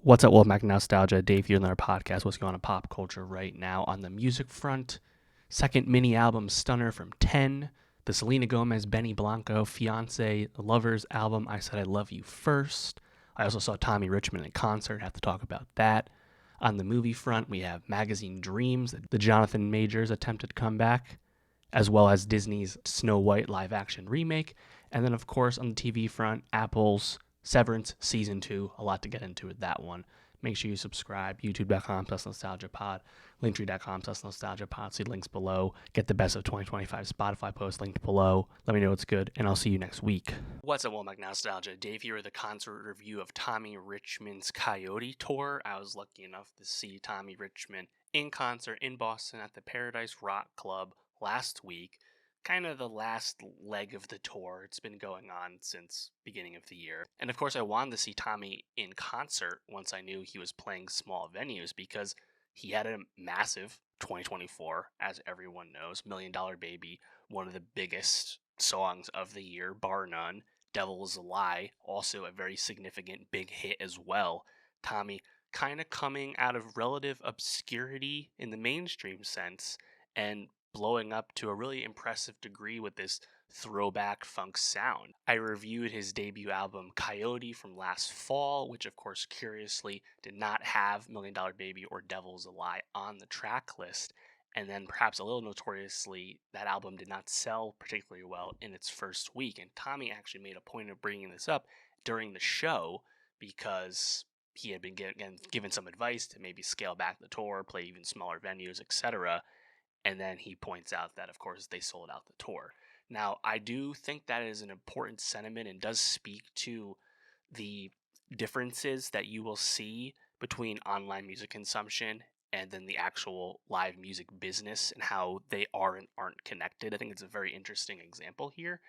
What's up, Wolfpack Nostalgia? Dave here in our podcast. What's going on in pop culture right now? On the music front, second mini album Stunner from 10, the Selena Gomez Benny Blanco Fiance Lovers album I Said I Love You First. I also saw Tommy Richman in concert. Have to talk about that. On the movie front, we have Magazine Dreams, the Jonathan Majors attempted comeback, as well as Disney's Snow White live action remake. And then, of course, on the TV front, Apple's Severance Season 2. A lot to get into with that one. Make sure you subscribe. YouTube.com/nostalgiapod. Linktree.com/nostalgiapod. See links below. Get the best of 2025 Spotify post linked below. Let me know it's good, and I'll see you next week. What's up, Womack Nostalgia? Dave here with a concert review of Tommy Richman's Coyote tour. I was lucky enough to see Tommy Richman in concert in Boston at the Paradise Rock Club last week. Kind of the last leg of the tour. It's been going on since beginning of the year. And of course, I wanted to see Tommy in concert once I knew he was playing small venues because he had a massive 2024, as everyone knows. $1 Million Baby, one of the biggest songs of the year, bar none. Devil Is a Lie, also a very significant big hit as well. Tommy kind of coming out of relative obscurity in the mainstream sense and blowing up to a really impressive degree with this throwback funk sound. I reviewed his debut album Coyote from last fall, which of course curiously did not have $1 Million Baby or Devil's a Lie on the track list. And then perhaps a little notoriously, that album did not sell particularly well in its first week. And Tommy actually made a point of bringing this up during the show because he had been given some advice to maybe scale back the tour, play even smaller venues, etc. And then he points out that, of course, they sold out the tour. Now, I do think that is an important sentiment and does speak to the differences that you will see between online music consumption and then the actual live music business and how they are and aren't connected. I think it's a very interesting example here.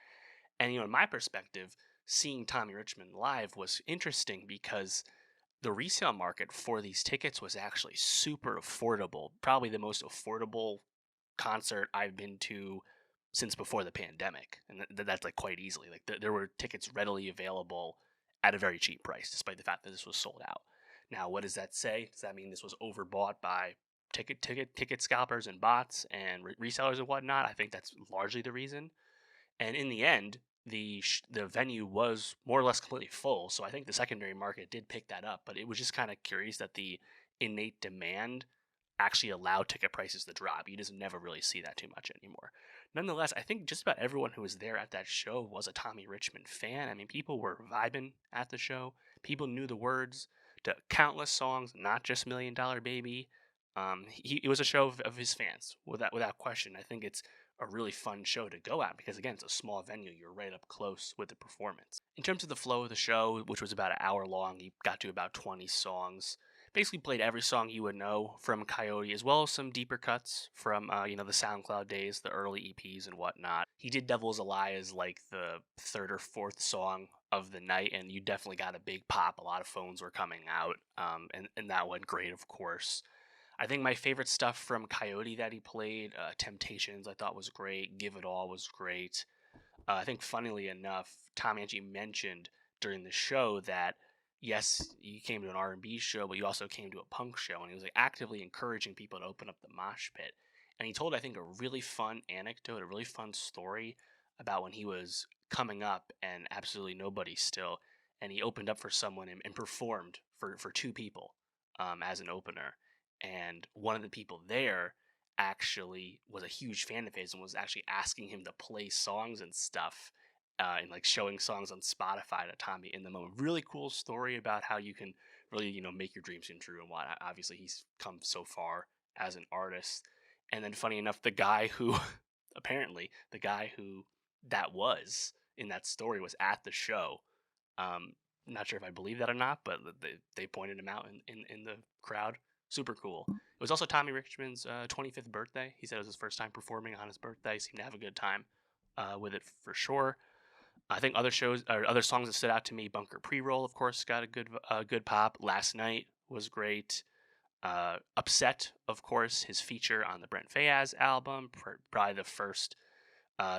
And, in my perspective, seeing Tommy Richman live was interesting because the resale market for these tickets was actually super affordable, probably the most affordable concert I've been to since before the pandemic, and that's like quite easily. Like there were tickets readily available at a very cheap price, despite the fact that this was sold out. Now, what does that say? Does that mean this was overbought by ticket scalpers and bots and resellers and whatnot? I think that's largely the reason. And in the end, the venue was more or less completely full. So I think the secondary market did pick that up, but it was just kind of curious that the innate demand actually allow ticket prices to drop. You just never really see that too much anymore. Nonetheless, I think just about everyone who was there at that show was a Tommy Richman fan. I mean, people were vibing at the show. People knew the words to countless songs, not just $1 Million Baby. It was a show of his fans, without question. I think it's a really fun show to go at because, again, it's a small venue. You're right up close with the performance. In terms of the flow of the show, which was about an hour long, he got to about 20 songs. Basically played every song you would know from Coyote, as well as some deeper cuts from, the SoundCloud days, the early EPs and whatnot. He did Devil's a Lie as like the third or fourth song of the night, and you definitely got a big pop. A lot of phones were coming out, and that went great, of course. I think my favorite stuff from Coyote that he played, Temptations, I thought was great. Give It All was great. I think, funnily enough, Tom actually mentioned during the show that yes, you came to an R&B show, but you also came to a punk show, and he was like actively encouraging people to open up the mosh pit. And he told, I think, a really fun anecdote, a really fun story about when he was coming up and absolutely nobody still, and he opened up for someone and performed for two people as an opener. And one of the people there actually was a huge fan of his and was actually asking him to play songs and stuff and like showing songs on Spotify to Tommy in the moment. Really cool story about how you can really, make your dreams come true and whatnot. Obviously, he's come so far as an artist. And then, funny enough, the guy who that was in that story was at the show. Not sure if I believe that or not, but they pointed him out in the crowd. Super cool. It was also Tommy Richman's 25th birthday. He said it was his first time performing on his birthday. Seemed to have a good time with it for sure. I think other songs that stood out to me, Bunker Pre-Roll, of course, got a good pop. Last Night was great. Upset, of course, his feature on the Brent Faiyaz album, probably the first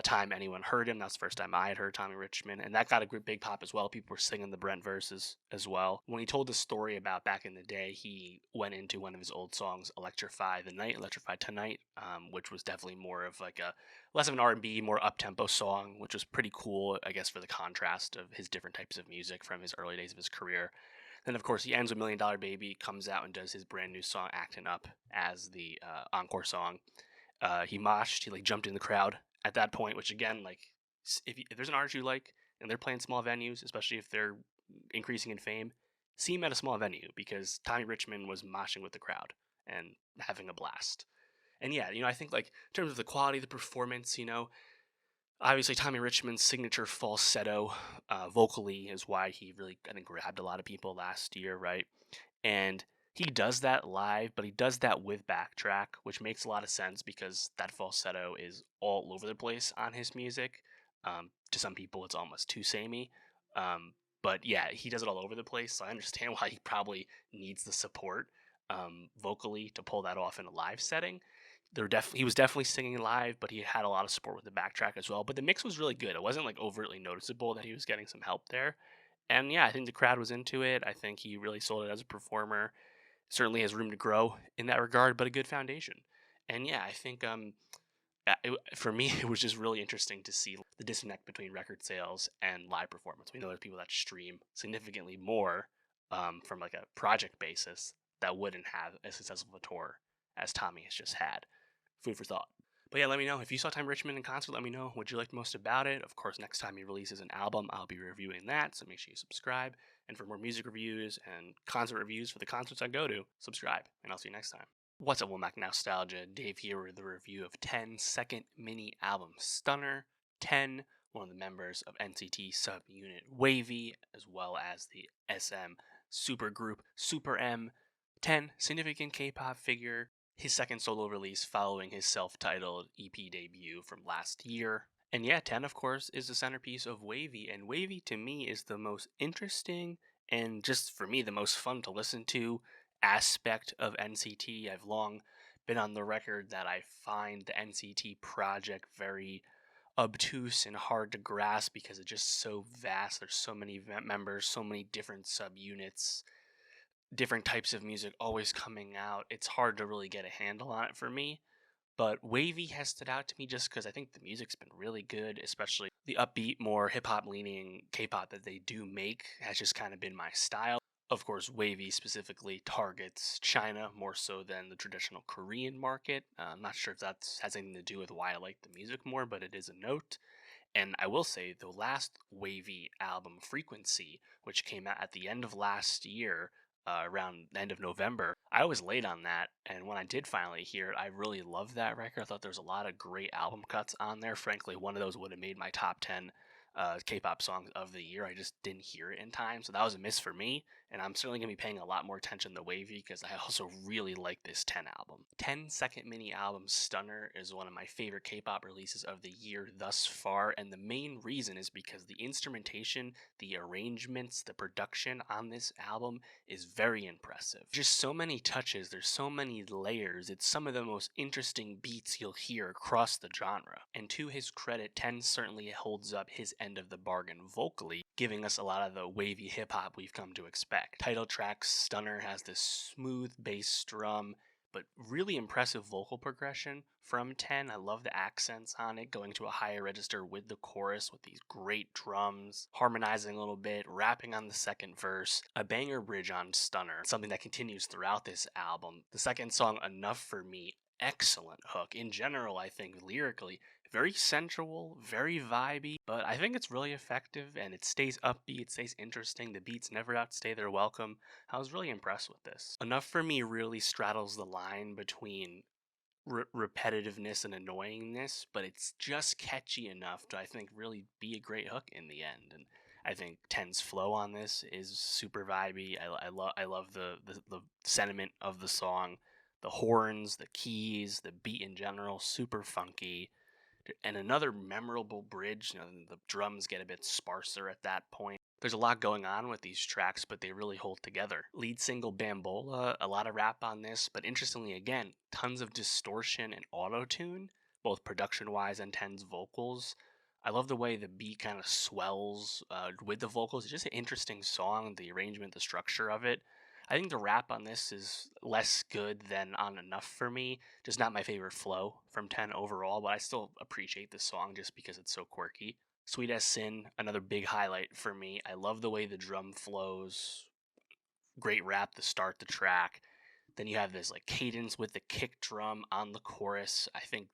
time anyone heard him. That's the first time I had heard Tommy Richman, and that got a big pop as well. People were singing the Brent verses as well. When he told the story about back in the day, he went into one of his old songs, "Electrify the Night," "Electrify Tonight," which was definitely more of like a less of an R&B, more up-tempo song, which was pretty cool, I guess, for the contrast of his different types of music from his early days of his career. Then, of course, he ends with "Million Dollar Baby," comes out and does his brand new song "Acting Up" as the encore song. He moshed. He like jumped in the crowd at that point, which again, like if there's an artist you like and they're playing small venues, especially if they're increasing in fame, see him at a small venue because Tommy Richman was moshing with the crowd and having a blast. And yeah, I think like in terms of the quality of the performance, obviously Tommy Richman's signature falsetto vocally is why he really, I think, grabbed a lot of people last year, right? And he does that live, but he does that with backtrack, which makes a lot of sense because that falsetto is all over the place on his music. To some people, it's almost too samey. But yeah, he does it all over the place, so I understand why he probably needs the support vocally to pull that off in a live setting. He was definitely singing live, but he had a lot of support with the backtrack as well. But the mix was really good. It wasn't like overtly noticeable that he was getting some help there. And yeah, I think the crowd was into it. I think he really sold it as a performer. Certainly has room to grow in that regard, but a good foundation. And yeah, I think for me, it was just really interesting to see the disconnect between record sales and live performance. We know there's people that stream significantly more from like a project basis that wouldn't have as successful a tour as Tommy has just had. Food for thought. But yeah, let me know if you saw Time Richmond in concert. Let me know what you liked most about it. Of course, next time he releases an album, I'll be reviewing that. So make sure you subscribe. And for more music reviews and concert reviews for the concerts I go to, subscribe. And I'll see you next time. What's up, Womack Nostalgia? Dave here with the review of 10 second mini album Stunner. 10, one of the members of NCT subunit Wavy, as well as the SM supergroup Super M. 10, significant K-pop figure, his second solo release following his self-titled EP debut from last year. And yeah, 10, of course, is the centerpiece of Wavy, and Wavy to me is the most interesting and just for me the most fun to listen to aspect of NCT. I've long been on the record that I find the NCT project very obtuse and hard to grasp because it's just so vast. There's so many members, so many different subunits, different types of music always coming out. It's hard to really get a handle on it for me. But Wavy has stood out to me just because I think the music's been really good, especially the upbeat, more hip hop leaning K pop that they do make has just kind of been my style. Of course, Wavy specifically targets China more so than the traditional Korean market. I'm not sure if that has anything to do with why I like the music more, but it is a note. And I will say the last Wavy album, Frequency, which came out at the end of last year, around the end of November, I was late on that. And when I did finally hear it, I really loved that record. I thought there was a lot of great album cuts on there. Frankly, one of those would have made my top 10 K-pop songs of the year. I just didn't hear it in time, so that was a miss for me. And I'm certainly going to be paying a lot more attention to Wavy because I also really like this 10 album. 10 second mini album Stunner is one of my favorite K-pop releases of the year thus far, and the main reason is because the instrumentation, the arrangements, the production on this album is very impressive. Just so many touches, there's so many layers. It's some of the most interesting beats you'll hear across the genre. And to his credit, 10 certainly holds up his end of the bargain vocally, giving us a lot of the wavy hip hop we've come to expect. Title track Stunner has this smooth bass drum, but really impressive vocal progression from 10. I love the accents on it, going to a higher register with the chorus with these great drums, harmonizing a little bit, rapping on the second verse, a banger bridge on Stunner, something that continues throughout this album. The second song, Enough for Me, excellent hook. In general, I think lyrically, very sensual, very vibey, but I think it's really effective and it stays upbeat, it stays interesting. The beats never outstay their welcome. I was really impressed with this. Enough for Me really straddles the line between repetitiveness and annoyingness, but it's just catchy enough to, I think, really be a great hook in the end. And I think Ten's flow on this is super vibey. I love the sentiment of the song, the horns, the keys, the beat in general, super funky. And another memorable bridge, the drums get a bit sparser at that point. There's a lot going on with these tracks, but they really hold together. Lead single Bambola, a lot of rap on this, but interestingly again, tons of distortion and auto-tune, both production-wise and Ten's vocals. I love the way the beat kind of swells with the vocals. It's just an interesting song, the arrangement, the structure of it. I think the rap on this is less good than on Enough for me. Just not my favorite flow from 10 overall, but I still appreciate this song just because it's so quirky. Sweet as Sin, another big highlight for me. I love the way the drum flows. Great rap to start the track. Then you have this like cadence with the kick drum on the chorus. I think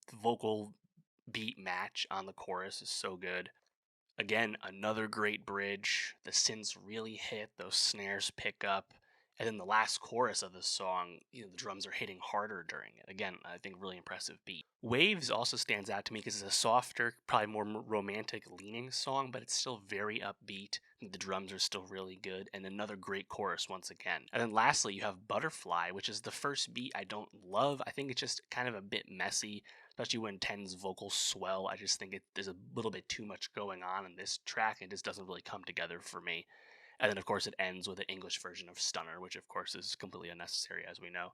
the vocal beat match on the chorus is so good. Again, another great bridge. The synths really hit, those snares pick up. And then the last chorus of the song, the drums are hitting harder during it. Again, I think really impressive beat. Waves also stands out to me because it's a softer, probably more romantic leaning song, but it's still very upbeat. The drums are still really good. And another great chorus once again. And then lastly, you have Butterfly, which is the first beat I don't love. I think it's just kind of a bit messy, especially when Ten's vocals swell. I just think there's a little bit too much going on in this track. It just doesn't really come together for me. And then, of course, it ends with an English version of Stunner, which, of course, is completely unnecessary, as we know.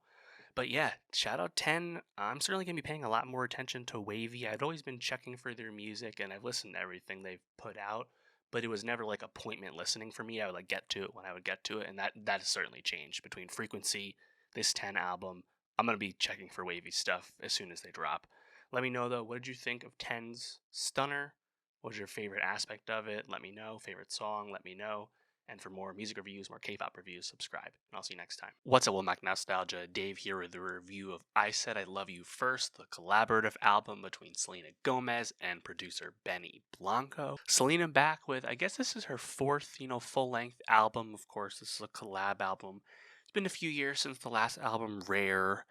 But yeah, shout out 10. I'm certainly going to be paying a lot more attention to Wavy. I've always been checking for their music, and I've listened to everything they've put out, but it was never like appointment listening for me. I would like get to it when I would get to it, and that has certainly changed between Frequency, this 10 album. I'm going to be checking for Wavy stuff as soon as they drop. Let me know, though, what did you think of 10's Stunner? What was your favorite aspect of it? Let me know. Favorite song? Let me know. And for more music reviews, more K-pop reviews, subscribe. And I'll see you next time. What's up, Womack Nostalgia? Dave here with a review of I Said I Love You First, the collaborative album between Selena Gomez and producer Benny Blanco. Selena back with, I guess this is her fourth, full-length album. Of course, this is a collab album. It's been a few years since the last album, Rare.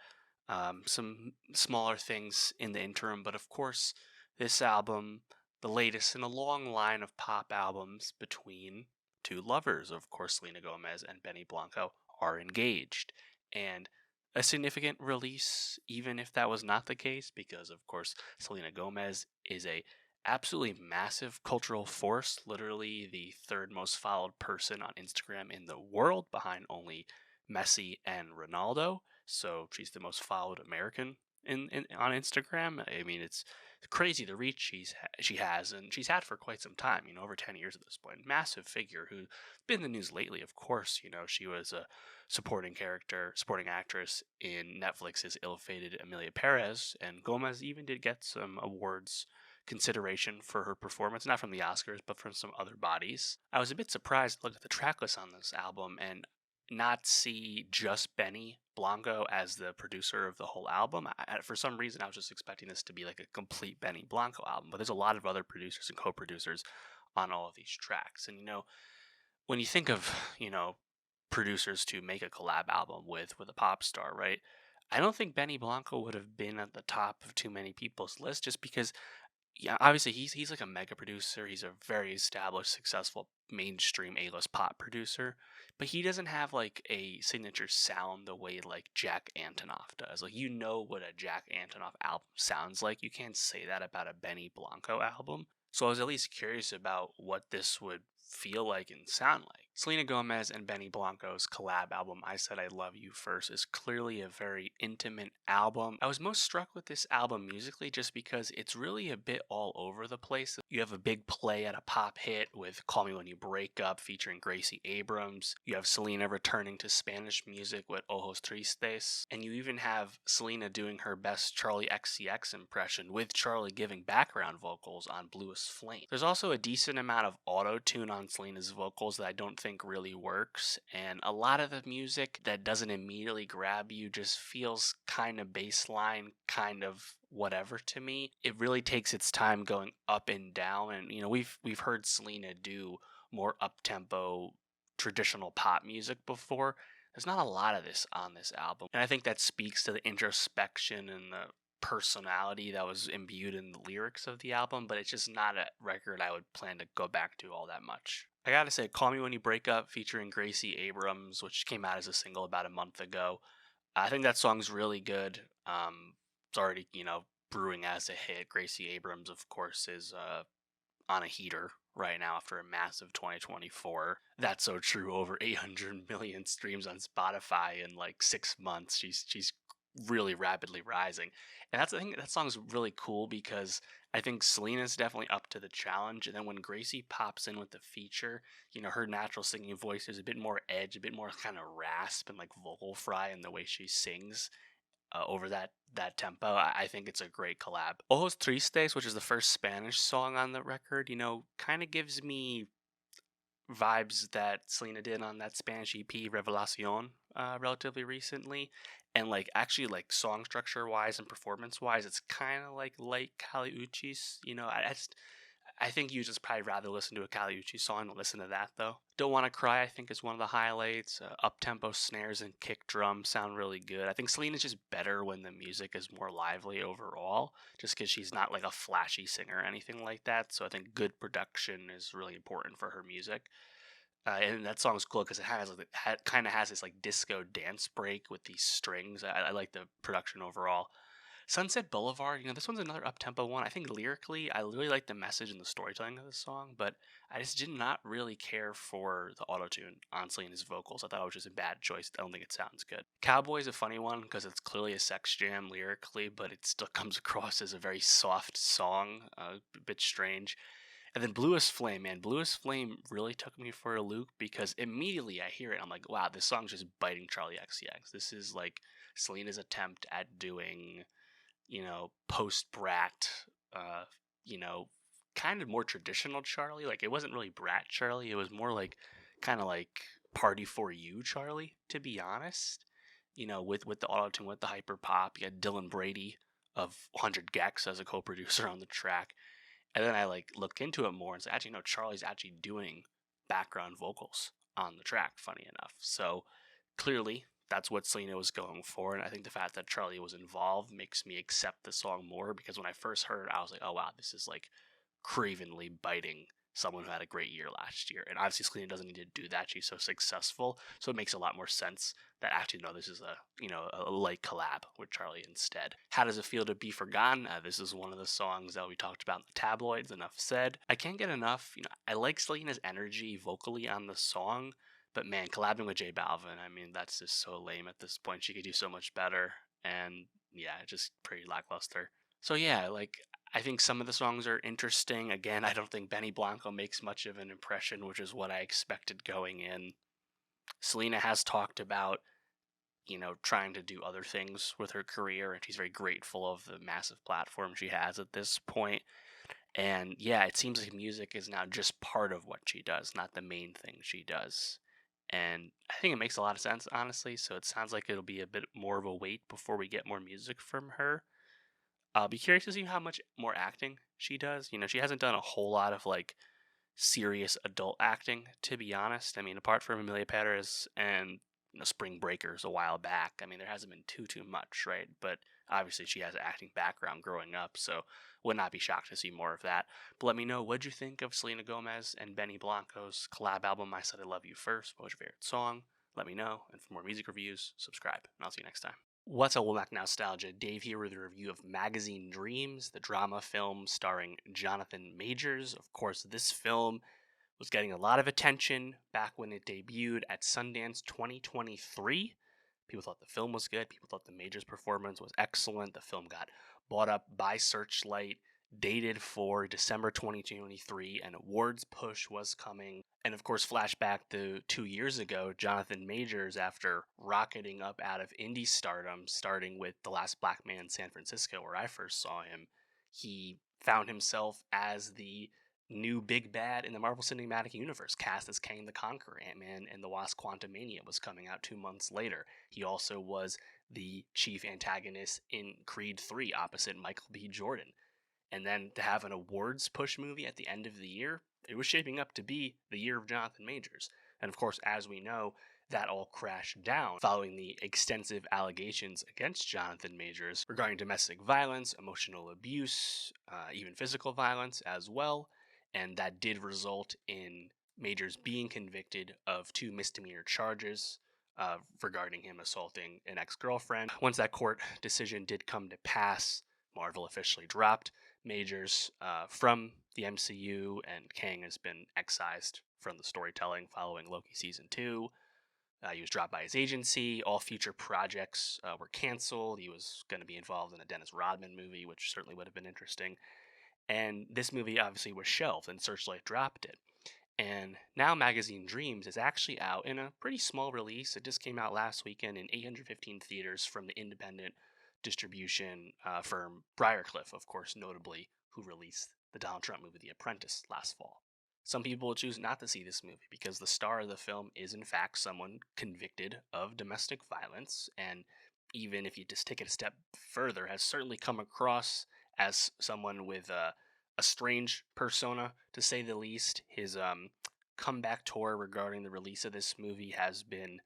Some smaller things in the interim, but of course, this album, the latest in a long line of pop albums between two lovers. Of course, Selena Gomez and Benny Blanco are engaged. And a significant release, even if that was not the case, because of course, Selena Gomez is a absolutely massive cultural force, literally the third most followed person on Instagram in the world, behind only Messi and Ronaldo. So she's the most followed American in on Instagram. I mean, it's crazy the reach she has, and she's had for quite some time. Over 10 years at this point. Massive figure who's been in the news lately. Of course, she was a supporting actress in Netflix's ill-fated Emilia Perez, and Gomez even did get some awards consideration for her performance, not from the Oscars, but from some other bodies. I was a bit surprised to look at the track list on this album and not see just Benny Blanco as the producer of the whole album. For some reason, I was just expecting this to be like a complete Benny Blanco album, but there's a lot of other producers and co-producers on all of these tracks. And when you think of producers to make a collab album with a pop star, right? I don't think Benny Blanco would have been at the top of too many people's list, just because obviously he's like a mega producer. He's a very established, successful mainstream A-list pop producer, but he doesn't have like a signature sound the way like Jack Antonoff does. Like what a Jack Antonoff album sounds like. You can't say that about a Benny Blanco album. So I was at least curious about what this would feel like and sound like. Selena Gomez and Benny Blanco's collab album, I Said I Love You First, is clearly a very intimate album. I was most struck with this album musically just because it's really a bit all over the place. You have a big play at a pop hit with Call Me When You Break Up featuring Gracie Abrams. You have Selena returning to Spanish music with Ojos Tristes. And you even have Selena doing her best Charlie XCX impression with Charlie giving background vocals on Bluest Flame. There's also a decent amount of auto-tune on Selena's vocals that I don't think really works, and a lot of the music that doesn't immediately grab you just feels kind of baseline, kind of whatever to me. It really takes its time going up and down, and we've heard Selena do more up-tempo traditional pop music before. There's not a lot of this on this album, and I think that speaks to the introspection and the personality that was imbued in the lyrics of the album, but it's just not a record I would plan to go back to all that much. I gotta say, Call Me When You Break Up featuring Gracie Abrams, which came out as a single about a month ago. I think that song's really good. It's already, brewing as a hit. Gracie Abrams, of course, is on a heater right now after a massive 2024. That's So True, over 800 million streams on Spotify in like 6 months. She's really rapidly rising. And I think that song's really cool because I think Selena's definitely up to the challenge. And then when Gracie pops in with the feature, her natural singing voice is a bit more edge, a bit more kind of rasp and like vocal fry in the way she sings over that tempo. I think it's a great collab. Ojos Tristes, which is the first Spanish song on the record, kind of gives me vibes that Selena did on that Spanish EP Revelacion relatively recently. And like actually like song structure wise and performance wise, it's kind of like Kali Uchis. I think you just probably rather listen to a Kali Uchi song than listen to that though. Don't Want to Cry I think is one of the highlights. Up-tempo snares and kick drums sound really good. I think Selena's just better when the music is more lively overall, just because she's not like a flashy singer or anything like that. So I think good production is really important for her music. And that song is cool because it has like, kind of has this like disco dance break with these strings. I like the production overall. Sunset Boulevard, this one's another up-tempo one. I think lyrically, I really like the message and the storytelling of the song, but I just did not really care for the auto-tune on Selena's vocals. I thought it was just a bad choice. I don't think it sounds good. Cowboy is a funny one because it's clearly a sex jam lyrically, but it still comes across as a very soft song, a bit strange. And then Bluest Flame, man. Bluest Flame really took me for a loop because immediately I hear it, I'm like, wow, this song's just biting Charlie XCX. This is like Selena's attempt at doing, post Brat, you know, kind of more traditional Charlie. Like it wasn't really Brat Charlie. It was more like kind of like Party for You Charlie, to be honest. With the auto tune, with the hyper pop. You had Dylan Brady of 100 Gex as a co-producer on the track. And then I like looked into it more and said, actually, no, Charlie's actually doing background vocals on the track, funny enough. So clearly that's what Selena was going for. And I think the fact that Charlie was involved makes me accept the song more because when I first heard it, I was like, oh, wow, this is like cravenly biting someone who had a great year last year. And obviously Selena doesn't need to do that. She's so successful. So it makes a lot more sense that actually, no, this is a light collab with Charlie instead. How Does It Feel to Be Forgotten? This is one of the songs that we talked about in the tabloids, enough said. I can't get enough. I like Selena's energy vocally on the song, but man, collabing with J Balvin, I mean, that's just so lame at this point. She could do so much better. And yeah, just pretty lackluster. So yeah, like I think some of the songs are interesting. Again, I don't think Benny Blanco makes much of an impression, which is what I expected going in. Selena has talked about, trying to do other things with her career, and she's very grateful of the massive platform she has at this point. And yeah, it seems like music is now just part of what she does, not the main thing she does. And I think it makes a lot of sense, honestly. So it sounds like it'll be a bit more of a wait before we get more music from her. I'll be curious to see how much more acting she does. She hasn't done a whole lot of like serious adult acting, to be honest. I mean, apart from Amelia Perez and Spring Breakers a while back, I mean, there hasn't been too much, right? But obviously, she has an acting background growing up, so would not be shocked to see more of that. But let me know, what'd you think of Selena Gomez and Benny Blanco's collab album? I Said I Love You First. What was your favorite song? Let me know. And for more music reviews, subscribe. And I'll see you next time. What's up, Womack Nostalgia? Dave here with a review of Magazine Dreams, the drama film starring Jonathan Majors. Of course, this film was getting a lot of attention back when it debuted at Sundance 2023. People thought the film was good. People thought the Majors performance was excellent. The film got bought up by Searchlight, dated for December 2023, and awards push was coming. And of course, flashback to 2 years ago, Jonathan Majors, after rocketing up out of indie stardom, starting with The Last Black Man in San Francisco, where I first saw him, he found himself as the new big bad in the Marvel Cinematic Universe, cast as Kang the Conqueror. Ant-Man and the Wasp: Quantumania was coming out 2 months later. He also was the chief antagonist in Creed 3 opposite Michael B. Jordan. And then to have an awards push movie at the end of the year, it was shaping up to be the year of Jonathan Majors. And of course, as we know, that all crashed down following the extensive allegations against Jonathan Majors regarding domestic violence, emotional abuse, even physical violence as well. And that did result in Majors being convicted of 2 misdemeanor charges regarding him assaulting an ex-girlfriend. Once that court decision did come to pass, Marvel officially dropped Majors from the MCU, and Kang has been excised from the storytelling following Loki Season 2. He was dropped by his agency. All future projects were canceled. He was going to be involved in a Dennis Rodman movie, which certainly would have been interesting. And this movie obviously was shelved, and Searchlight dropped it. And now Magazine Dreams is actually out in a pretty small release. It just came out last weekend in 815 theaters from the independent distribution firm Briarcliff, of course, notably, who released the Donald Trump movie The Apprentice last fall. Some people will choose not to see this movie because the star of the film is, in fact, someone convicted of domestic violence. And even if you just take it a step further, has certainly come across as someone with a strange persona, to say the least. His comeback tour regarding the release of this movie has been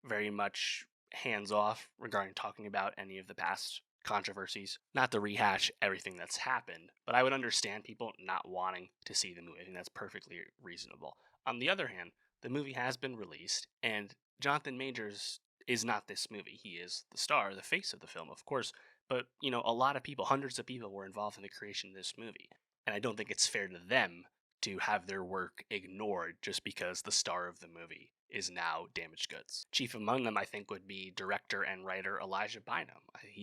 very much hands off regarding talking about any of the past controversies. Not to rehash everything that's happened, but I would understand people not wanting to see the movie. I think that's perfectly reasonable. On the other hand, the movie has been released, and Jonathan Majors is not this movie. He is the star, the face of the film, of course. But, a lot of people, hundreds of people were involved in the creation of this movie. And I don't think it's fair to them to have their work ignored just because the star of the movie is now damaged goods. Chief among them, I think, would be director and writer Elijah Bynum.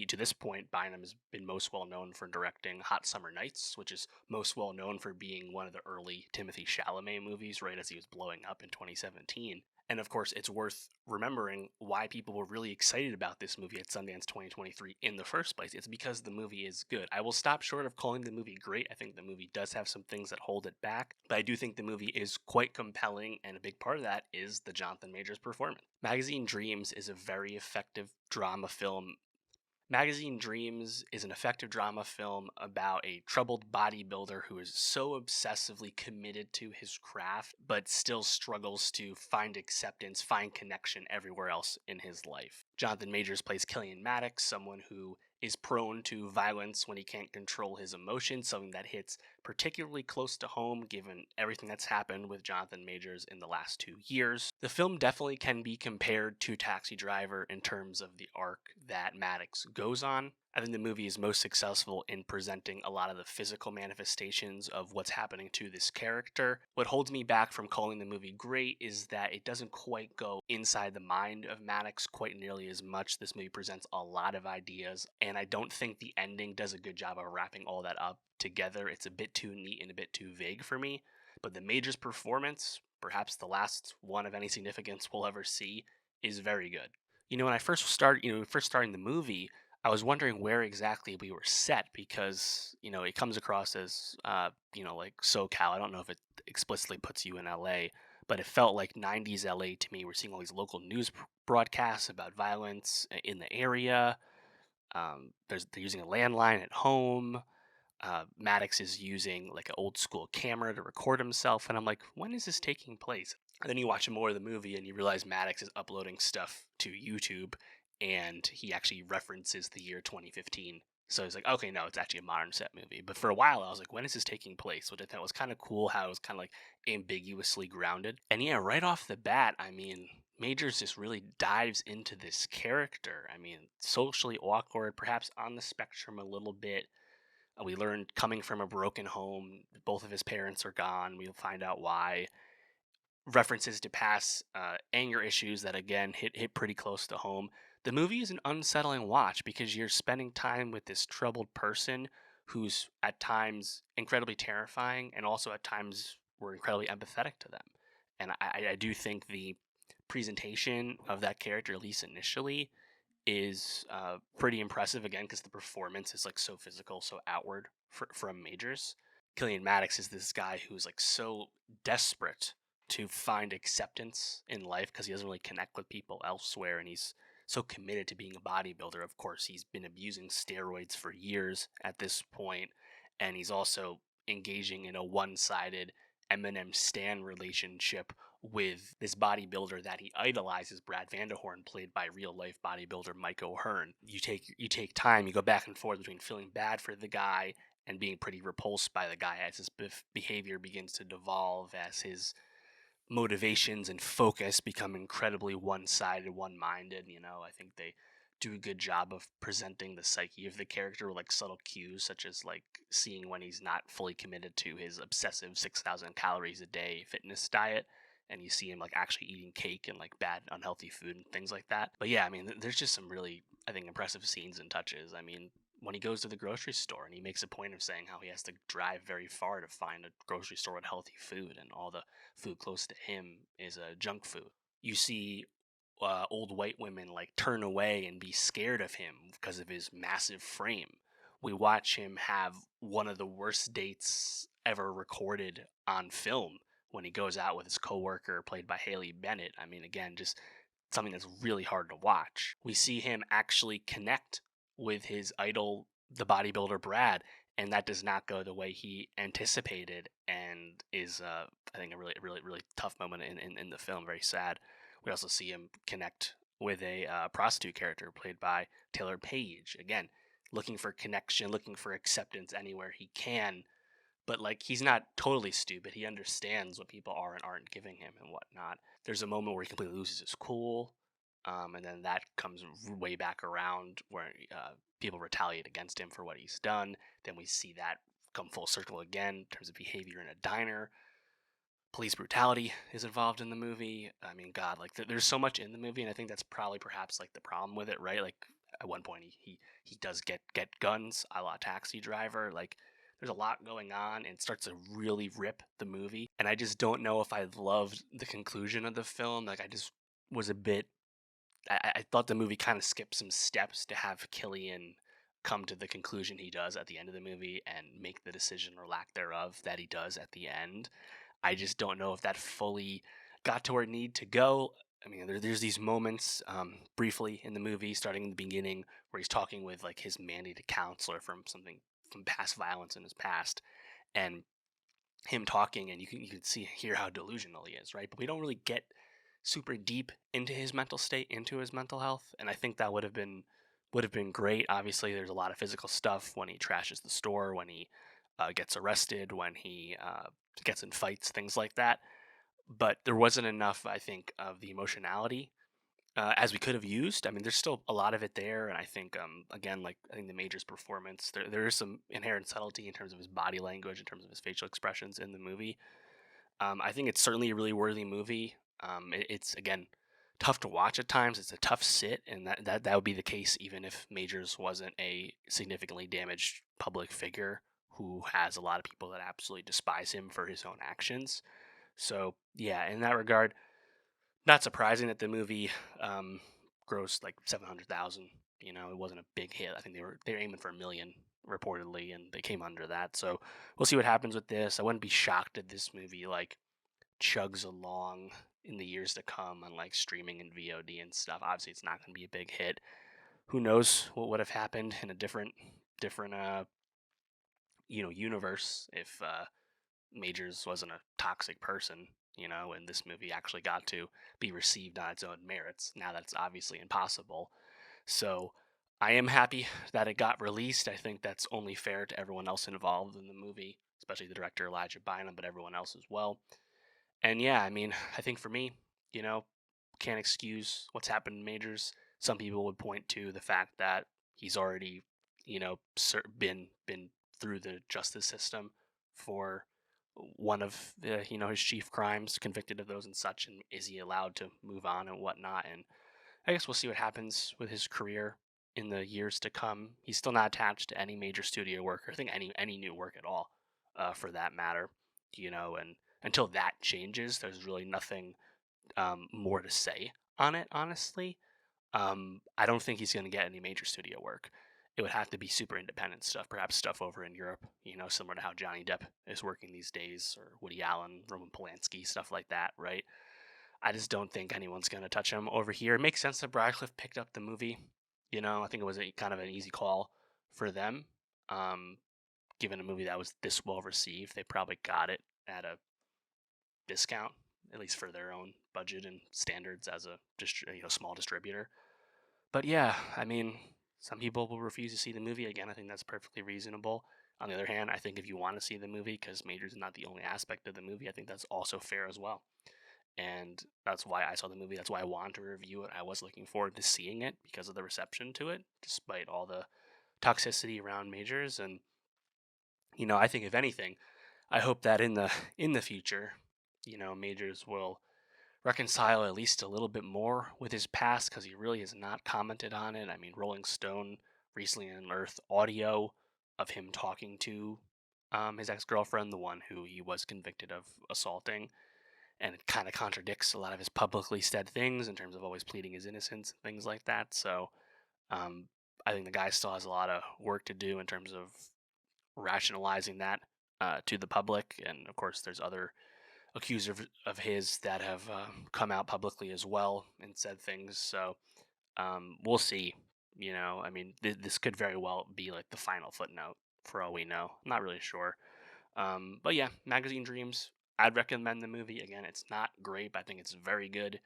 To this point, Bynum has been most well known for directing Hot Summer Nights, which is most well known for being one of the early Timothée Chalamet movies, right as he was blowing up in 2017. And of course, it's worth remembering why people were really excited about this movie at Sundance 2023 in the first place. It's because the movie is good. I will stop short of calling the movie great. I think the movie does have some things that hold it back, but I do think the movie is quite compelling, and a big part of that is the Jonathan Majors performance. Magazine Dreams is a very effective drama film. Magazine Dreams is an effective drama film about a troubled bodybuilder who is so obsessively committed to his craft, but still struggles to find acceptance, find connection everywhere else in his life. Jonathan Majors plays Killian Maddox, someone who is prone to violence when he can't control his emotions, something that hits particularly close to home given everything that's happened with Jonathan Majors in the last 2 years. The film definitely can be compared to Taxi Driver in terms of the arc that Maddox goes on. I think the movie is most successful in presenting a lot of the physical manifestations of what's happening to this character. What holds me back from calling the movie great is that it doesn't quite go inside the mind of Maddox quite nearly as much. This movie presents a lot of ideas, and I don't think the ending does a good job of wrapping all that up together. It's a bit too neat and a bit too vague for me. But the Majors performance, perhaps the last one of any significance we'll ever see, is very good. When I first starting the movie, I was wondering where exactly we were set because, it comes across as, like SoCal. I don't know if it explicitly puts you in LA, but it felt like 90s LA to me. We're seeing all these local news broadcasts about violence in the area. They're using a landline at home. Maddox is using like an old school camera to record himself, and I'm like, when is this taking place? And then you watch more of the movie and you realize Maddox is uploading stuff to YouTube, and he actually references the year 2015. So he's like, okay, no, it's actually a modern set movie. But for a while, I was like, when is this taking place? Which I thought was kind of cool, how it was kind of like ambiguously grounded. And yeah, right off the bat, I mean, Majors just really dives into this character. I mean, socially awkward, perhaps on the spectrum a little bit. We learned coming from a broken home, both of his parents are gone. We'll find out why. References to past anger issues that again hit pretty close to home. The movie is an unsettling watch because you're spending time with this troubled person who's at times incredibly terrifying, and also at times we're incredibly empathetic to them. And I do think the presentation of that character, at least initially, is pretty impressive again because the performance is like so physical, so outward from Majors. Killian Maddox is this guy who's like so desperate to find acceptance in life because he doesn't really connect with people elsewhere, and he's so committed to being a bodybuilder. Of course, he's been abusing steroids for years at this point, and he's also engaging in a one-sided Eminem Stan relationship with this bodybuilder that he idolizes, Brad Vanderhorn, played by real life bodybuilder Mike O'Hearn. You take time, you go back and forth between feeling bad for the guy and being pretty repulsed by the guy as his behavior begins to devolve, as his motivations and focus become incredibly one-sided, one-minded. I think they do a good job of presenting the psyche of the character with like subtle cues, such as like seeing when he's not fully committed to his obsessive 6,000 calories a day fitness diet, and you see him like actually eating cake and like bad unhealthy food and things like that. But yeah, I mean, there's just some really, I think, impressive scenes and touches. I mean, when he goes to the grocery store and he makes a point of saying how he has to drive very far to find a grocery store with healthy food, and all the food close to him is junk food. You see old white women like turn away and be scared of him because of his massive frame. We watch him have one of the worst dates ever recorded on film when he goes out with his coworker played by Haley Bennett. I mean, again, just something that's really hard to watch. We see him actually connect with his idol, the bodybuilder Brad, and that does not go the way he anticipated, and is, I think, a really, really, really tough moment in the film. Very sad. We also see him connect with a prostitute character played by Taylor Page. Again, looking for connection, looking for acceptance anywhere he can, but like he's not totally stupid. He understands what people are and aren't giving him and whatnot. There's a moment where he completely loses his cool, and then that comes way back around where people retaliate against him for what he's done. Then we see that come full circle again in terms of behavior in a diner. Police brutality is involved in the movie. I mean, God, like there's so much in the movie, and I think that's probably perhaps like the problem with it, right? Like at one point he does get guns, a la Taxi Driver. Like there's a lot going on, and it starts to really rip the movie. And I just don't know if I loved the conclusion of the film. Like I just was a bit. I thought the movie kind of skipped some steps to have Killian come to the conclusion he does at the end of the movie and make the decision or lack thereof that he does at the end. I just don't know if that fully got to where it needed to go. I mean, there's these moments briefly in the movie, starting in the beginning, where he's talking with like his mandated counselor from something from past violence in his past, and him talking, and you can see hear how delusional he is, right? But we don't really get super deep into his mental state, into his mental health, and I think that would have been great. Obviously, there's a lot of physical stuff when he trashes the store, when he gets arrested, when he gets in fights, things like that. But there wasn't enough, I think, of the emotionality as we could have used. I mean, there's still a lot of it there, and I think, again, like I think the Major's performance, there is some inherent subtlety in terms of his body language, in terms of his facial expressions in the movie. I think it's certainly a really worthy movie. It's again tough to watch at times. It's a tough sit, and that would be the case even if Majors wasn't a significantly damaged public figure who has a lot of people that absolutely despise him for his own actions. So yeah, in that regard, not surprising that the movie grossed like 700,000. You know, it wasn't a big hit. I think they were aiming for 1 million reportedly, and they came under that. So we'll see what happens with this. I wouldn't be shocked if this movie like chugs along in the years to come on like streaming and VOD and stuff. Obviously, it's not going to be a big hit. Who knows what would have happened in a different universe if Majors wasn't a toxic person, and this movie actually got to be received on its own merits. Now that's obviously impossible. So I am happy that it got released. I think that's only fair to everyone else involved in the movie, especially the director Elijah Bynum, but everyone else as well. And yeah, I mean, I think for me, you know, can't excuse what's happened in Majors. Some people would point to the fact that he's already, been through the justice system for one of his chief crimes, convicted of those and such, and is he allowed to move on and whatnot? And I guess we'll see what happens with his career in the years to come. He's still not attached to any major studio work, or I think any new work at all, for that matter. And until that changes, there's really nothing more to say on it. Honestly, I don't think he's going to get any major studio work. It would have to be super independent stuff, perhaps stuff over in Europe, similar to how Johnny Depp is working these days, or Woody Allen, Roman Polanski, stuff like that, right? I just don't think anyone's going to touch him over here. It makes sense that Radcliffe picked up the movie. I think it was kind of an easy call for them. Um, Given a movie that was this well received, they probably got it at a discount, at least for their own budget and standards as a small distributor. But yeah, I mean, some people will refuse to see the movie. Again, I think that's perfectly reasonable. On the other hand, I think if you want to see the movie, because Majors is not the only aspect of the movie, I think that's also fair as well. And that's why I saw the movie. That's why I wanted to review it. I was looking forward to seeing it because of the reception to it, despite all the toxicity around Majors. And I think if anything, I hope that in the future, Majors will reconcile at least a little bit more with his past because he really has not commented on it. I mean, Rolling Stone recently unearthed audio of him talking to his ex girlfriend, the one who he was convicted of assaulting, and it kind of contradicts a lot of his publicly said things in terms of always pleading his innocence and things like that. So um, I think the guy still has a lot of work to do in terms of rationalizing that to the public. And of course, there's other accusers of his that have come out publicly as well and said things. So we'll see. I mean, this could very well be like the final footnote for all we know. I'm not really sure. But yeah, Magazine Dreams. I'd recommend the movie. Again, it's not great, but I think it's very good.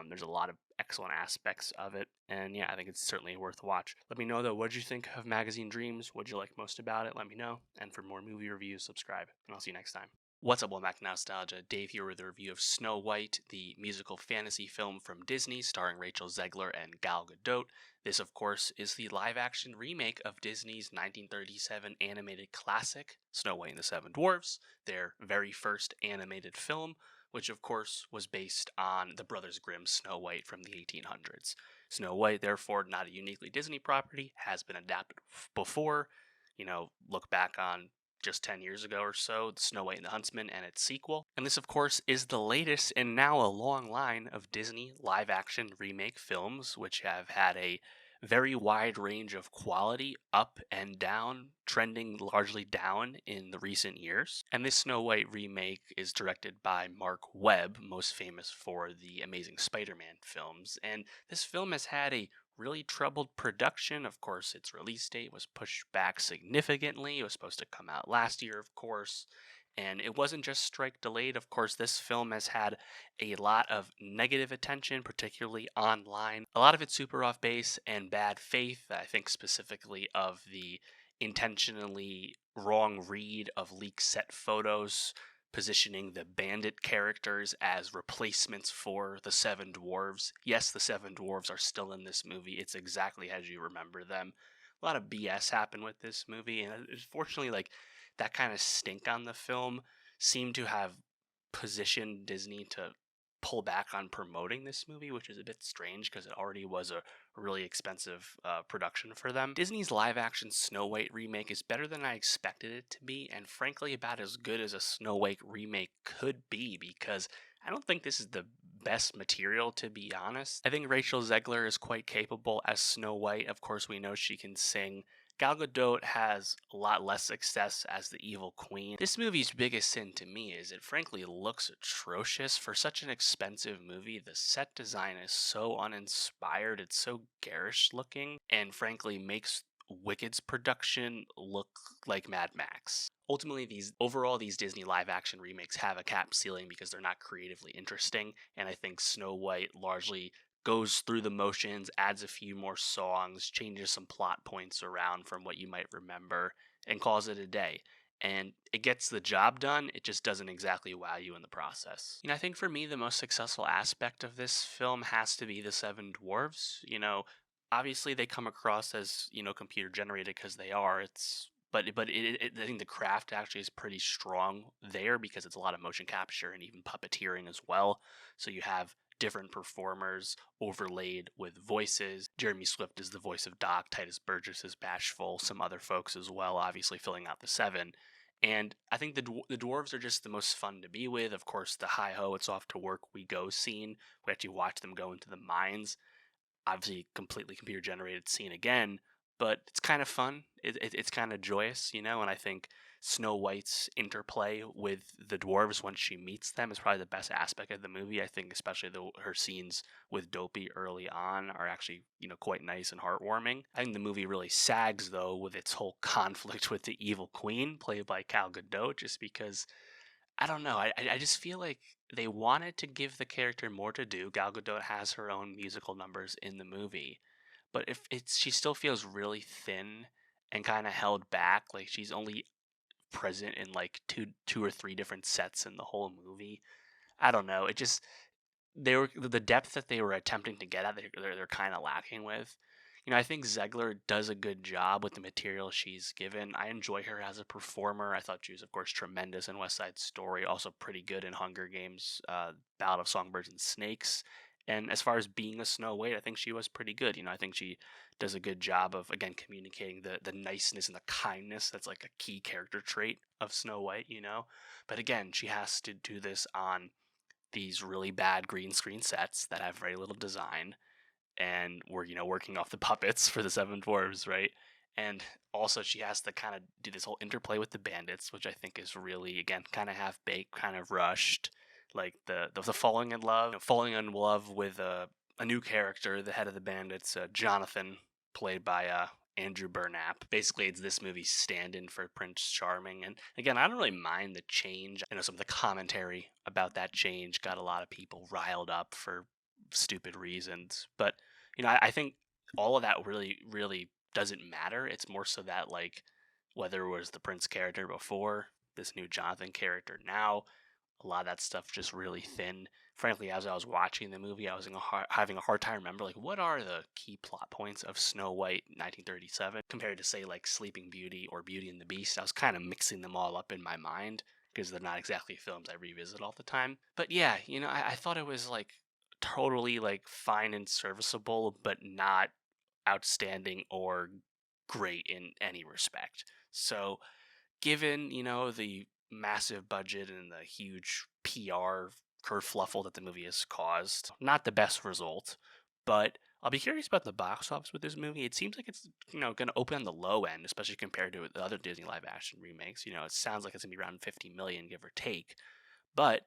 There's a lot of excellent aspects of it, and yeah, I think it's certainly worth a watch. Let me know though, what did you think of Magazine Dreams? What'd you like most about it? Let me know. And for more movie reviews, subscribe, and I'll see you next time. What's up, Mac Nostalgia? Dave here with a review of Snow White, the musical fantasy film from Disney starring Rachel Zegler and Gal Gadot. This, of course, is the live-action remake of Disney's 1937 animated classic, Snow White and the Seven Dwarfs, their very first animated film, which, of course, was based on the Brothers Grimm's Snow White from the 1800s. Snow White, therefore, not a uniquely Disney property, has been adapted before. Look back on just 10 years ago or so, Snow White and the Huntsman and its sequel. And this, of course, is the latest in now a long line of Disney live action remake films, which have had a very wide range of quality, up and down, trending largely down in the recent years. And this Snow White remake is directed by Mark Webb, most famous for the Amazing Spider Man films. And this film has had a really troubled production. Of course, its release date was pushed back significantly. It was supposed to come out last year, of course. And it wasn't just strike delayed. Of course, this film has had a lot of negative attention, particularly online. A lot of it's super off base and bad faith. I think specifically of the intentionally wrong read of leaked set photos positioning the bandit characters as replacements for the Seven Dwarves. Yes, the Seven Dwarves are still in this movie. It's exactly as you remember them. A lot of BS happened with this movie, and unfortunately, like that kind of stink on the film seemed to have positioned Disney to pull back on promoting this movie, which is a bit strange because it already was a really expensive production for them. Disney's live action Snow White remake is better than I expected it to be, and frankly, about as good as a Snow White remake could be, because I don't think this is the best material, to be honest. I think Rachel Zegler is quite capable as Snow White. Of course, we know she can sing. Gal Gadot has a lot less success as the evil queen. This movie's biggest sin to me is it frankly looks atrocious. For such an expensive movie, the set design is so uninspired, it's so garish looking, and frankly makes Wicked's production look like Mad Max. Ultimately, these Disney live action remakes have a cap ceiling because they're not creatively interesting, and I think Snow White largely goes through the motions, adds a few more songs, changes some plot points around from what you might remember, and calls it a day. And it gets the job done, it just doesn't exactly wow you in the process. I think for me, the most successful aspect of this film has to be the Seven Dwarves. Obviously they come across as, computer generated because they are. I think the craft actually is pretty strong there because it's a lot of motion capture and even puppeteering as well. So you have different performers overlaid with voices. Jeremy Swift is the voice of Doc, Titus Burgess is Bashful, some other folks as well, obviously filling out the seven. And I think the dwarves are just the most fun to be with. Of course, the hi-ho, it's off to work we go scene. We actually watch them go into the mines. Obviously, completely computer generated scene again, but it's kind of fun. It's kind of joyous, and I think Snow White's interplay with the dwarves once she meets them is probably the best aspect of the movie. I think especially her scenes with Dopey early on are actually, quite nice and heartwarming. I think the movie really sags, though, with its whole conflict with the evil queen, played by Gal Gadot, just because I don't know. I just feel like they wanted to give the character more to do. Gal Gadot has her own musical numbers in the movie, but if she still feels really thin and kind of held back. Like she's only present in like two or three different sets in the whole movie. I don't know. It just the depth that they were attempting to get at. They're kind of lacking with. I think Zegler does a good job with the material she's given. I enjoy her as a performer. I thought she was, of course, tremendous in West Side Story, also pretty good in Hunger Games, Ballad of Songbirds and Snakes. And as far as being a Snow White, I think she was pretty good. I think she does a good job of, again, communicating the niceness and the kindness that's like a key character trait of Snow White. But again, she has to do this on these really bad green screen sets that have very little design, and we're working off the puppets for the seven dwarves, right? And also she has to kind of do this whole interplay with the bandits, which I think is really, again, kind of half baked, kind of rushed. Like the falling in love with a new character, the head of the bandits, Jonathan, played by Andrew Burnap. Basically, it's this movie's stand-in for Prince Charming. And again, I don't really mind the change. I know some of the commentary about that change got a lot of people riled up for stupid reasons. But I think all of that really, really doesn't matter. It's more so that, like, whether it was the Prince character before, this new Jonathan character now, a lot of that stuff just really thin. Frankly, as I was watching the movie, I was having a hard time remember, like, what are the key plot points of Snow White 1937 compared to, say, like Sleeping Beauty or Beauty and the Beast. I was kind of mixing them all up in my mind because they're not exactly films I revisit all the time. But yeah, I thought it was like totally like fine and serviceable, but not outstanding or great in any respect. So, given the massive budget and the huge PR kerfluffle that the movie has caused, not the best result. But I'll be curious about the box office with this movie. It seems like it's going to open on the low end, especially compared to the other Disney live action remakes. It sounds like it's going to be around 50 million, give or take. But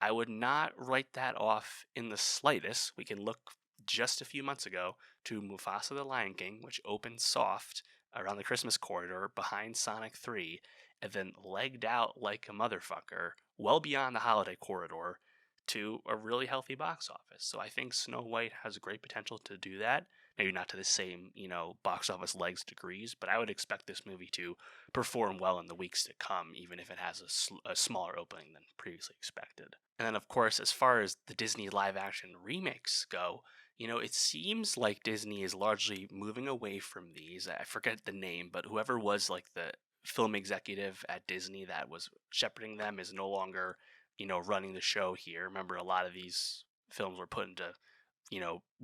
I would not write that off in the slightest. We can look just a few months ago to Mufasa the Lion King, which opened soft around the Christmas corridor behind Sonic 3, and then legged out like a motherfucker well beyond the holiday corridor to a really healthy box office. So I think Snow White has great potential to do that. Maybe not to the same, box office legs degrees, but I would expect this movie to perform well in the weeks to come, even if it has a smaller opening than previously expected. And then, of course, as far as the Disney live action remakes go, it seems like Disney is largely moving away from these. I forget the name, but whoever was like the film executive at Disney that was shepherding them is no longer, running the show here. Remember, a lot of these films were put into,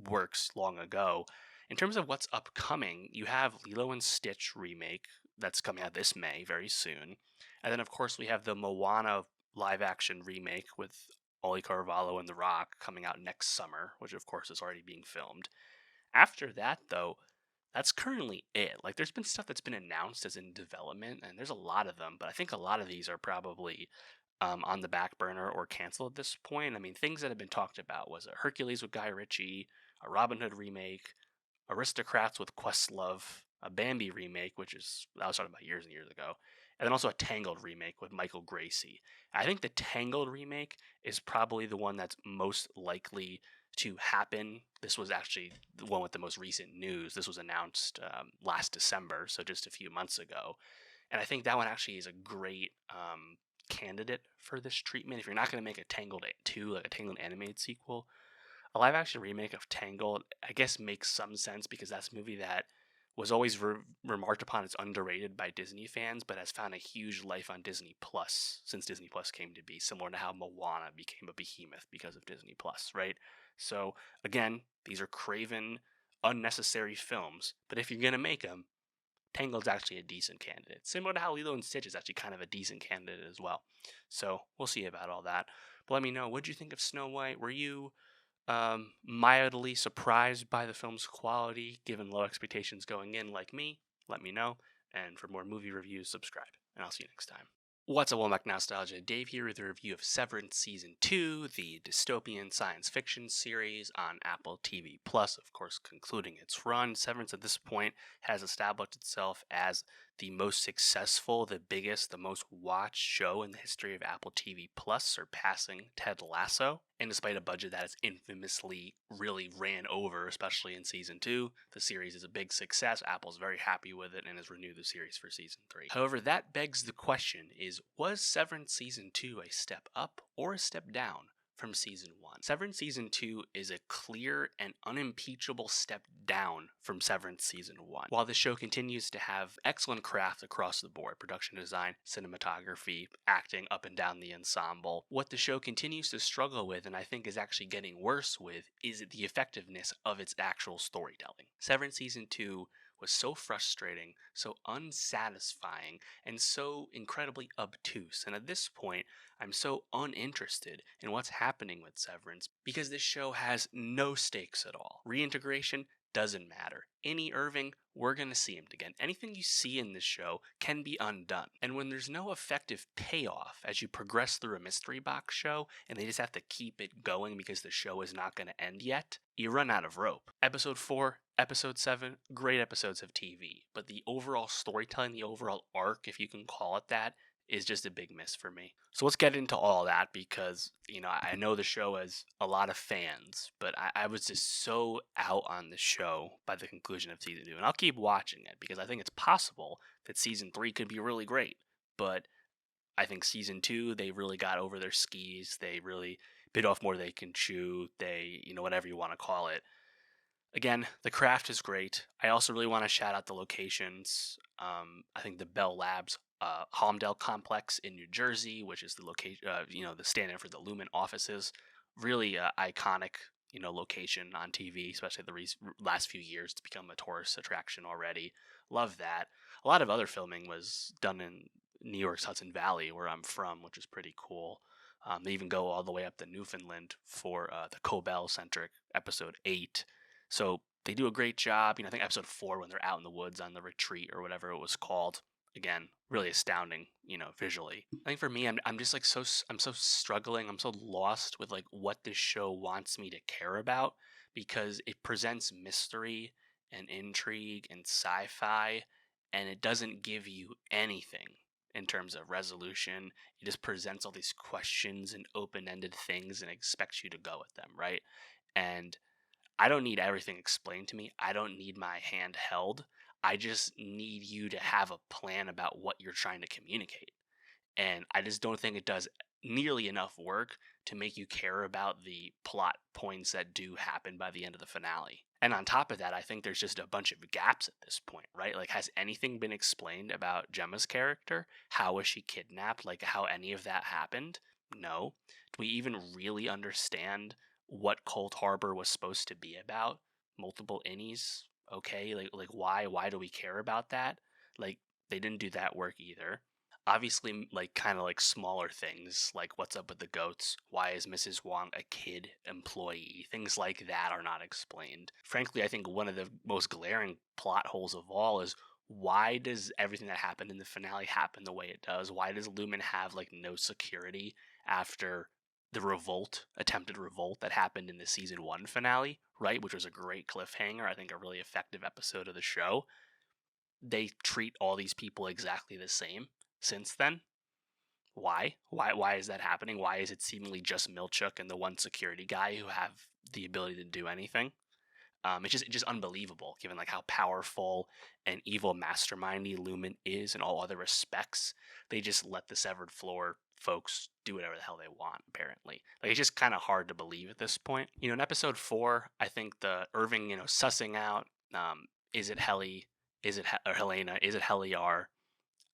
works long ago. In terms of what's upcoming, you have Lilo and Stitch remake that's coming out this May, very soon. And then, of course, we have the Moana live action remake with Ollie Carvalho and The Rock coming out next summer, which, of course, is already being filmed. After that, though, that's currently it. Like, there's been stuff that's been announced as in development, and there's a lot of them, but I think a lot of these are probably on the back burner or canceled at this point. I mean, things that have been talked about was a Hercules with Guy Ritchie, a Robin Hood remake, Aristocrats with Questlove, a Bambi remake, which is, I was talking about years and years ago, and then also a Tangled remake with Michael Gracie. I think the Tangled remake is probably the one that's most likely to happen. This was actually the one with the most recent news. This was announced last December, so just a few months ago. And I think that one actually is a great candidate for this treatment. If you're not going to make a Tangled 2, like a Tangled animated sequel, a live action remake of Tangled, I guess, makes some sense because that's a movie that was always remarked upon as underrated by Disney fans, but has found a huge life on Disney Plus since Disney Plus came to be, similar to how Moana became a behemoth because of Disney Plus, right? So again, these are craven, unnecessary films, but if you're gonna make them, Tangled's actually a decent candidate. Similar to how Lilo and Stitch is actually kind of a decent candidate as well. So we'll see about all that. But let me know, what did you think of Snow White? Were you mildly surprised by the film's quality, given low expectations going in, like me? Let me know. And for more movie reviews, subscribe. And I'll see you next time. What's up, Welcome Back Nostalgia? Dave here with a review of Severance Season 2, the dystopian science fiction series on Apple TV+, of course, concluding its run. Severance at this point has established itself as the most successful, the biggest, the most watched show in the history of Apple TV+, surpassing Ted Lasso. And despite a budget that is infamously really ran over, especially in Season 2, the series is a big success. Apple's very happy with it and has renewed the series for Season 3. However, that begs the question, was Severance Season 2 a step up or a step down from season 1. Severance season 2 is a clear and unimpeachable step down from Severance season 1. While the show continues to have excellent craft across the board, production design, cinematography, acting up and down the ensemble, what the show continues to struggle with, and I think is actually getting worse with, is the effectiveness of its actual storytelling. Severance season 2 was so frustrating, so unsatisfying, and so incredibly obtuse. And at this point, I'm so uninterested in what's happening with Severance because this show has no stakes at all. Reintegration doesn't matter. Any Irving, we're going to see him again. Anything you see in this show can be undone. And when there's no effective payoff as you progress through a mystery box show and they just have to keep it going because the show is not going to end yet, you run out of rope. Episode 4, Episode 7, great episodes of TV, but the overall storytelling, the overall arc, if you can call it that, is just a big miss for me. So let's get into all that because, I know the show has a lot of fans, but I was just so out on the show by the conclusion of season 2. And I'll keep watching it because I think it's possible that season 3 could be really great. But I think season 2, they really got over their skis. They really bit off more than they can chew. They, whatever you want to call it. Again, the craft is great. I also really want to shout out the locations. I think the Bell Labs Holmdel complex in New Jersey, which is the location, the stand-in for the Lumen offices, really iconic, location on TV, especially the last few years. It's become a tourist attraction already. Love that. A lot of other filming was done in New York's Hudson Valley, where I'm from, which is pretty cool. They even go all the way up to Newfoundland for the Cobell-centric episode 8. So they do a great job. I think episode 4 when they're out in the woods on the retreat or whatever it was called. Again, really astounding, visually. I think for me, I'm just like I'm so struggling. I'm so lost with like what this show wants me to care about because it presents mystery and intrigue and sci-fi, and it doesn't give you anything in terms of resolution. It just presents all these questions and open-ended things and expects you to go with them, right? And I don't need everything explained to me. I don't need my hand held. I just need you to have a plan about what you're trying to communicate. And I just don't think it does nearly enough work to make you care about the plot points that do happen by the end of the finale. And on top of that, I think there's just a bunch of gaps at this point, right? Like, has anything been explained about Gemma's character? How was she kidnapped? Like, how any of that happened? No. Do we even really understand what Cold Harbor was supposed to be about? Multiple innies? Okay, like why do we care about that? Like, they didn't do that work either. Obviously, like kind of like smaller things, like what's up with the goats? Why is Mrs. Wong a kid employee? Things like that are not explained. Frankly, I think one of the most glaring plot holes of all is why does everything that happened in the finale happen the way it does? Why does Lumen have like no security after the attempted revolt that happened in the season 1 finale, right? Which was a great cliffhanger. I think a really effective episode of the show. They treat all these people exactly the same since then. Why? Why is that happening? Why is it seemingly just Milchuk and the one security guy who have the ability to do anything? It's just unbelievable, given like how powerful and evil mastermindy Lumen is in all other respects. They just let the Severed Floor folks do whatever the hell they want, apparently. Like, it's just kind of hard to believe at this point. In episode 4, I think the Irving, sussing out, is it Helly? Is it or Helena? Is it Heliar?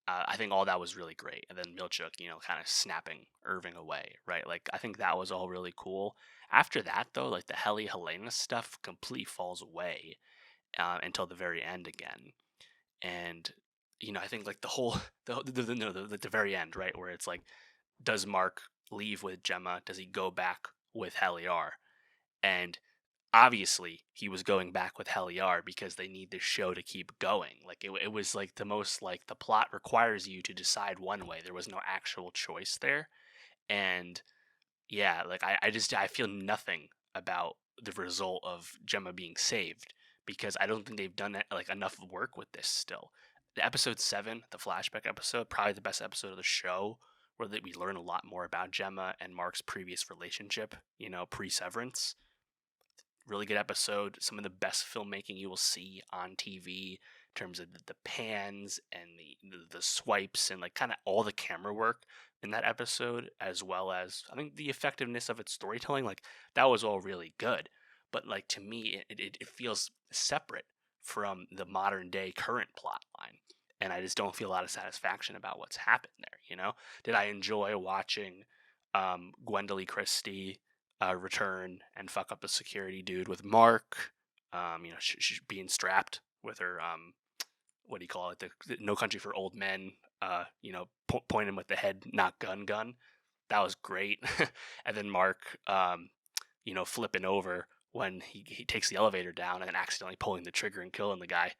I think all that was really great. And then Milchuk, kind of snapping Irving away, right? Like, I think that was all really cool. After that, though, like the Helena stuff completely falls away until the very end again. And, I think like the whole, the very end, right? Where it's like, does Mark leave with Gemma? Does he go back with Heliar? And obviously he was going back with Heliar because they need this show to keep going. Like it was like the most like the plot requires you to decide one way. There was no actual choice there. And yeah, like I feel nothing about the result of Gemma being saved because I don't think they've done like enough work with this still. The episode 7, the flashback episode, probably the best episode of the show, where we learn a lot more about Gemma and Mark's previous relationship, pre-Severance. Really good episode. Some of the best filmmaking you will see on TV. terms of the pans and the swipes and like kind of all the camera work in that episode, as well as I think the effectiveness of its storytelling. Like that was all really good, but like to me, it feels separate from the modern day current plot line. And I just don't feel a lot of satisfaction about what's happened there. Did I enjoy watching Gwendoline Christie return and fuck up the security dude with Mark? She's being strapped with her what do you call it? The No Country for Old Men. Point him with the head, not gun. That was great. And then Mark, flipping over when he takes the elevator down and then accidentally pulling the trigger and killing the guy.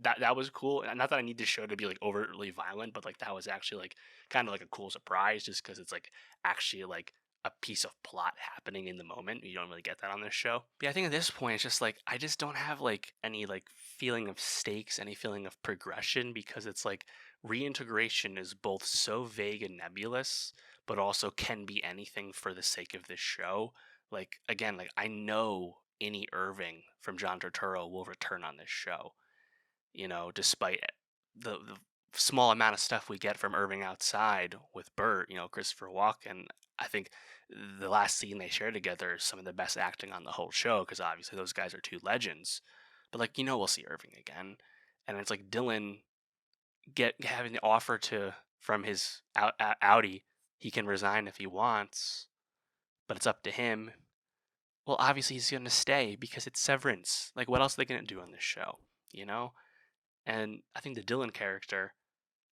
That was cool. And not that I need the show to be like overtly violent, but like that was actually like kind of like a cool surprise, just because it's like actually like a piece of plot happening in the moment. You don't really get that on this show. But yeah, I think at this point it's just like I just don't have like any like feeling of stakes, any feeling of progression, because it's like reintegration is both so vague and nebulous, but also can be anything for the sake of this show. Like again, like I know Annie Irving from John Turturro will return on this show, despite the small amount of stuff we get from Irving outside with Bert, Christopher Walken. I think the last scene they share together is some of the best acting on the whole show, because obviously those guys are two legends. But like, we'll see Irving again, and it's like Dylan having the offer from his Audi, he can resign if he wants, but it's up to him. Well, obviously he's going to stay because it's Severance. Like, what else are they going to do on this show? And I think the Dylan character,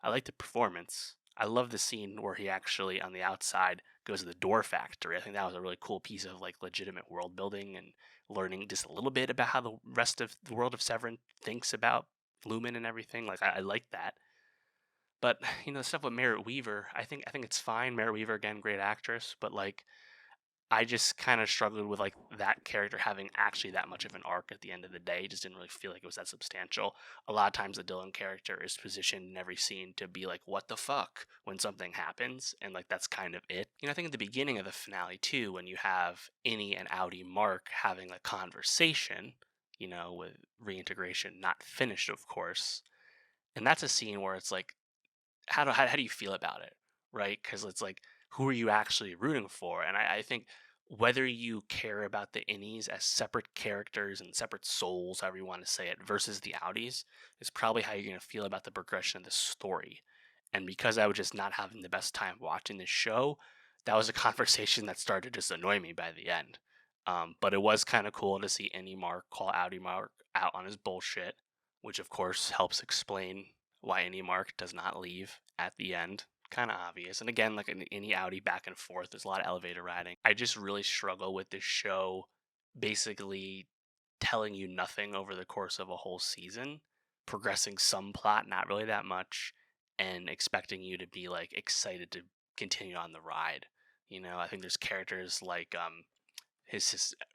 I like the performance. I love the scene where he actually, on the outside, goes to the door factory. I think that was a really cool piece of like legitimate world building and learning just a little bit about how the rest of the world of Severance thinks about Lumen and everything. Like I like that. But the stuff with Merritt Weaver, I think it's fine. Merritt Weaver, again, great actress, but like I just kind of struggled with like that character having actually that much of an arc at the end of the day. It just didn't really feel like it was that substantial. A lot of times the Dylan character is positioned in every scene to be like, what the fuck, when something happens, and like that's kind of it. I think at the beginning of the finale too, when you have Annie and Audi Mark having a conversation, with reintegration not finished, of course. And that's a scene where it's like, how do you feel about it, right? Because it's like, who are you actually rooting for? And I think whether you care about the innies as separate characters and separate souls, however you want to say it, versus the Audis, is probably how you're going to feel about the progression of the story. And because I was just not having the best time watching this show, that was a conversation that started to just annoy me by the end. But it was kind of cool to see Innie Mark call Audi Mark out on his bullshit, which of course helps explain why Innie Mark does not leave at the end. Kind of obvious. And again, like an Innie Audi back and forth, there's a lot of elevator riding. I just really struggle with this show basically telling you nothing over the course of a whole season, progressing some plot, not really that much, and expecting you to be like excited to continue on the ride. I think there's characters like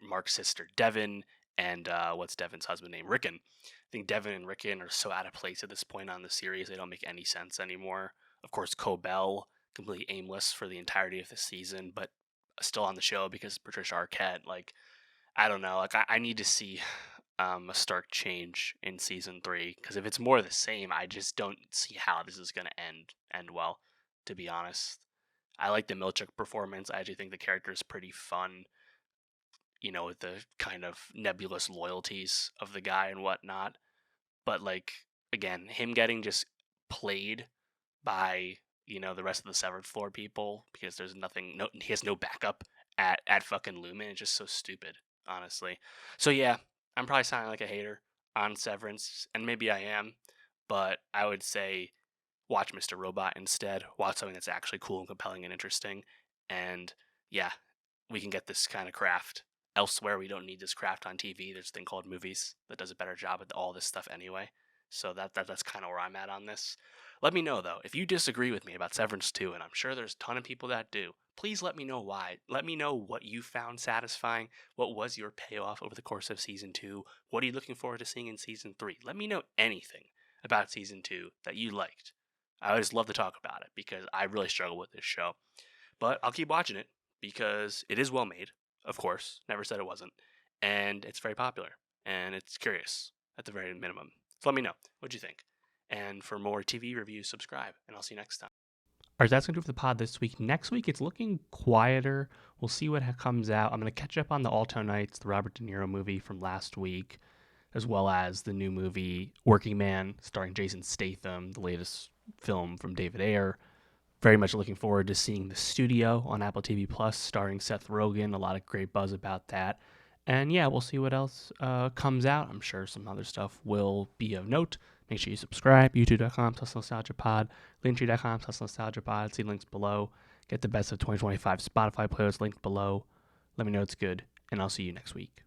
Mark's sister Devin, and what's Devin's husband name, Rickon. I think Devin and Rickon are so out of place at this point on the series, they don't make any sense anymore. Of course, Cobell, completely aimless for the entirety of the season, but still on the show because Patricia Arquette. Like, I don't know. Like, I need to see a stark change in season 3, because if it's more of the same, I just don't see how this is going to end well, to be honest. I like the Milchuk performance. I actually think the character is pretty fun, with the kind of nebulous loyalties of the guy and whatnot. But like, again, him getting just played by the rest of the severed floor people, because there's nothing, no, he has no backup at fucking Lumen. It's just so stupid, honestly. So yeah, I'm probably sounding like a hater on Severance, and maybe I am, but I would say watch Mr. Robot instead. Watch something that's actually cool and compelling and interesting. And yeah, we can get this kind of craft elsewhere. We don't need this craft on TV. There's a thing called movies that does a better job at all this stuff anyway. So that's kind of where I'm at on this. Let me know, though, if you disagree with me about Severance 2, and I'm sure there's a ton of people that do. Please let me know why. Let me know what you found satisfying. What was your payoff over the course of Season 2? What are you looking forward to seeing in Season 3? Let me know anything about Season 2 that you liked. I always love to talk about it because I really struggle with this show. But I'll keep watching it because it is well made, of course. Never said it wasn't. And it's very popular. And it's curious, at the very minimum. So let me know what you think. And for more TV reviews, subscribe, and I'll see you next time. All right, that's going to do it for the pod this week. Next week, it's looking quieter. We'll see what comes out. I'm going to catch up on the Alto Nights, the Robert De Niro movie from last week, as well as the new movie Working Man, starring Jason Statham, the latest film from David Ayer. Very much looking forward to seeing The Studio on Apple TV Plus, starring Seth Rogen. A lot of great buzz about that. And yeah, we'll see what else comes out. I'm sure some other stuff will be of note. Make sure you subscribe, youtube.com/nostalgiapod, linktree.com/nostalgiapod. See links below. Get the best of 2025 Spotify playlist linked below. Let me know it's good, and I'll see you next week.